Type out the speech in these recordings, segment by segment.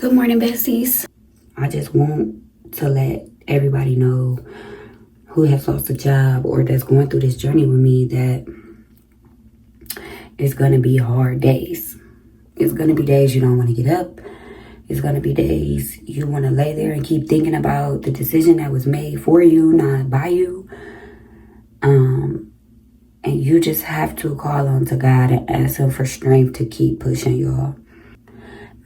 Good morning, besties. I just want to let everybody know who has lost a job or that's going through this journey with me that it's going to be hard days. It's going to be days you don't want to get up. It's going to be days you want to lay there and keep thinking about the decision that was made for you, not by you. And you just have to call on to God and ask Him for strength to keep pushing, y'all.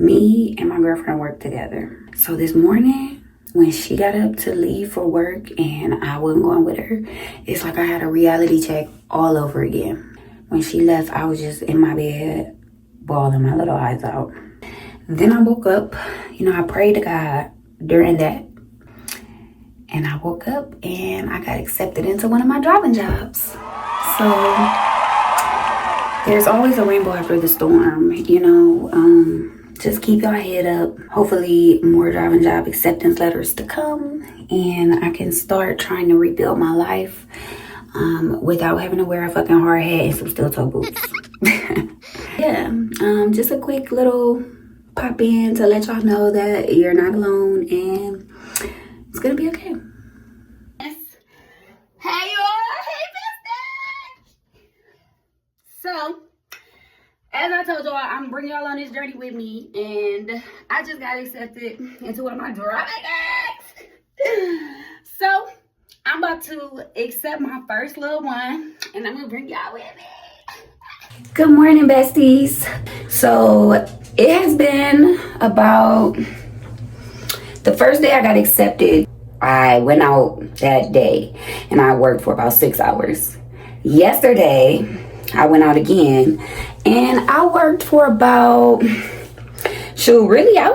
Me and my girlfriend work together. So this morning, when she got up to leave for work and I wasn't going with her, it's like I had a reality check all over again. When she left, I was just in my bed, bawling my little eyes out. Then I woke up, I prayed to God during that. And I woke up and I got accepted into one of my driving jobs. So there's always a rainbow after the storm, Just keep your head up. Hopefully more driving job acceptance letters to come and I can start trying to rebuild my life without having to wear a fucking hard hat and some steel toe boots. Just a quick little pop in to let y'all know that you're not alone and it's gonna be okay. Hey y'all, hey business! So, as I told y'all, I'm bringing y'all on this journey with me, and I just got accepted into one of my driving gigs. So, I'm about to accept my first little one, and I'm gonna bring y'all with me. Good morning, besties. So, it has been about the first day I got accepted. I went out that day, and I worked for about 6 hours. Yesterday, I went out again and I worked for about, I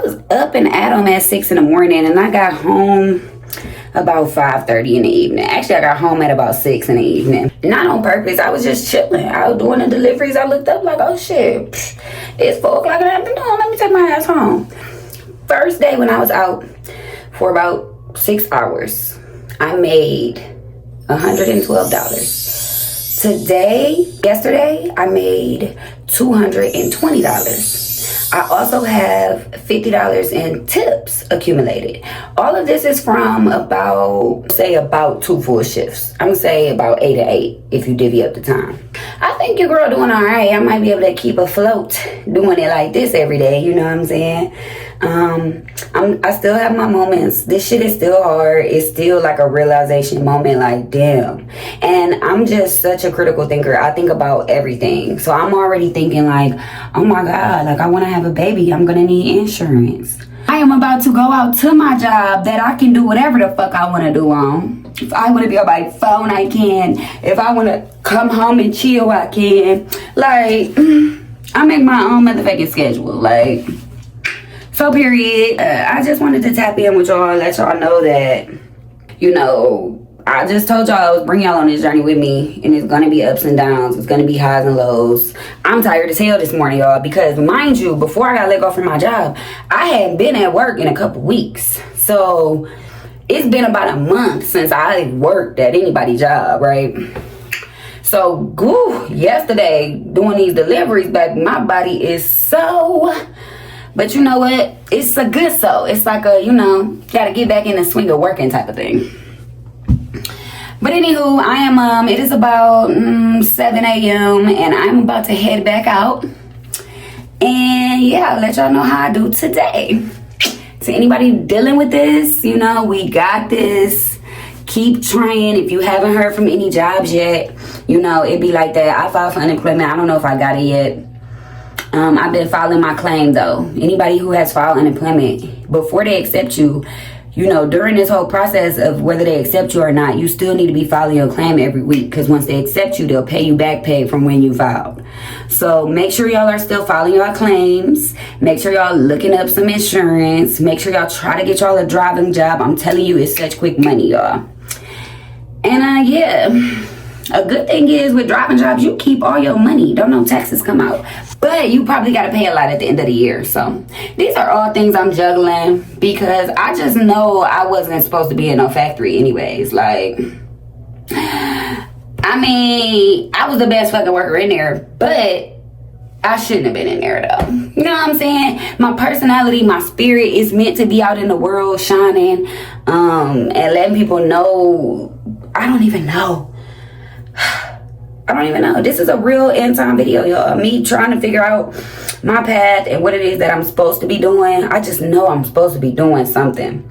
was up and at 'em at 6 in the morning and I got home about 5:30 in the evening. Actually, I got home at about 6 in the evening. Not on purpose, I was just chilling. I was doing the deliveries. I looked up like, oh shit, it's 4 o'clock in the afternoon. Let me take my ass home. First day when I was out for about 6 hours, I made $112. Yesterday, I made $220. I also have $50 in tips accumulated. All of this is from about 2 full shifts. I'm gonna say about 8 to 8 if you divvy up the time. I think your girl doing all right. I might be able to keep afloat doing it like this every day, you know what I'm saying? I still have my moments. This shit is still hard. It's still like a realization moment, like damn. And I'm just such a critical thinker. I think about everything. So I'm already thinking like, oh my God, like I want to have a baby. I'm gonna need insurance. I am about to go out to my job that I can do whatever the fuck I want to do on. If I want to be on my phone, I can. If I want to come home and chill, I can. Like, I make my own motherfucking schedule. Like, so period. I just wanted to tap in with y'all, let y'all know that, I just told y'all I was bringing y'all on this journey with me, and it's gonna be ups and downs. It's gonna be highs and lows. I'm tired as hell this morning, y'all, because mind you, before I got let go from my job, I hadn't been at work in a couple weeks. So it's been about a month since I worked at anybody's job, right? So, yesterday doing these deliveries back, my body is so. But you know what? It's a good so. It's like a, gotta get back in the swing of working type of thing. But anywho, it is about 7 a.m. and I'm about to head back out. And yeah, I'll let y'all know how I do today. To anybody dealing with this, we got this. Keep trying. If you haven't heard from any jobs yet, it be like that. I filed for unemployment. I don't know if I got it yet. I've been filing my claim though. Anybody who has filed unemployment, before they accept you, during this whole process of whether they accept you or not, you still need to be filing your claim every week, because once they accept you, they'll pay you back pay from when you filed. So make sure y'all are still filing your claims. Make sure y'all looking up some insurance. Make sure y'all try to get y'all a driving job. I'm telling you, it's such quick money, y'all. And a good thing is with driving jobs, you keep all your money. Don't know taxes come out. But you probably got to pay a lot at the end of the year. So these are all things I'm juggling because I just know I wasn't supposed to be in no factory anyways. Like, I was the best fucking worker in there, but I shouldn't have been in there though. You know what I'm saying? My personality, my spirit is meant to be out in the world shining, and letting people know. I don't even know. This is a real end time video, y'all. Me trying to figure out my path and what it is that I'm supposed to be doing. I just know I'm supposed to be doing something.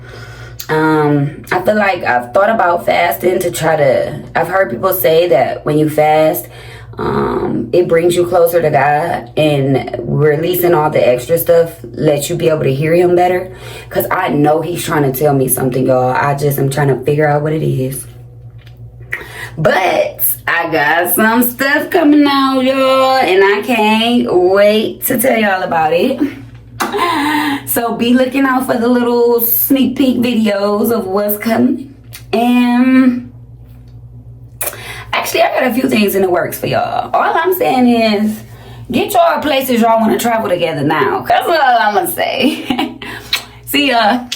I feel like I've thought about fasting to try to. I've heard people say that when you fast, it brings you closer to God, and releasing all the extra stuff lets you be able to hear him better. Because I know he's trying to tell me something, y'all. I just am trying to figure out what it is. But I got some stuff coming out, y'all, and I can't wait to tell y'all about it. So be looking out for the little sneak peek videos of what's coming. And actually, I got a few things in the works for y'all. All I'm saying is, get y'all places y'all want to travel together now. That's all I'm going to say. See ya.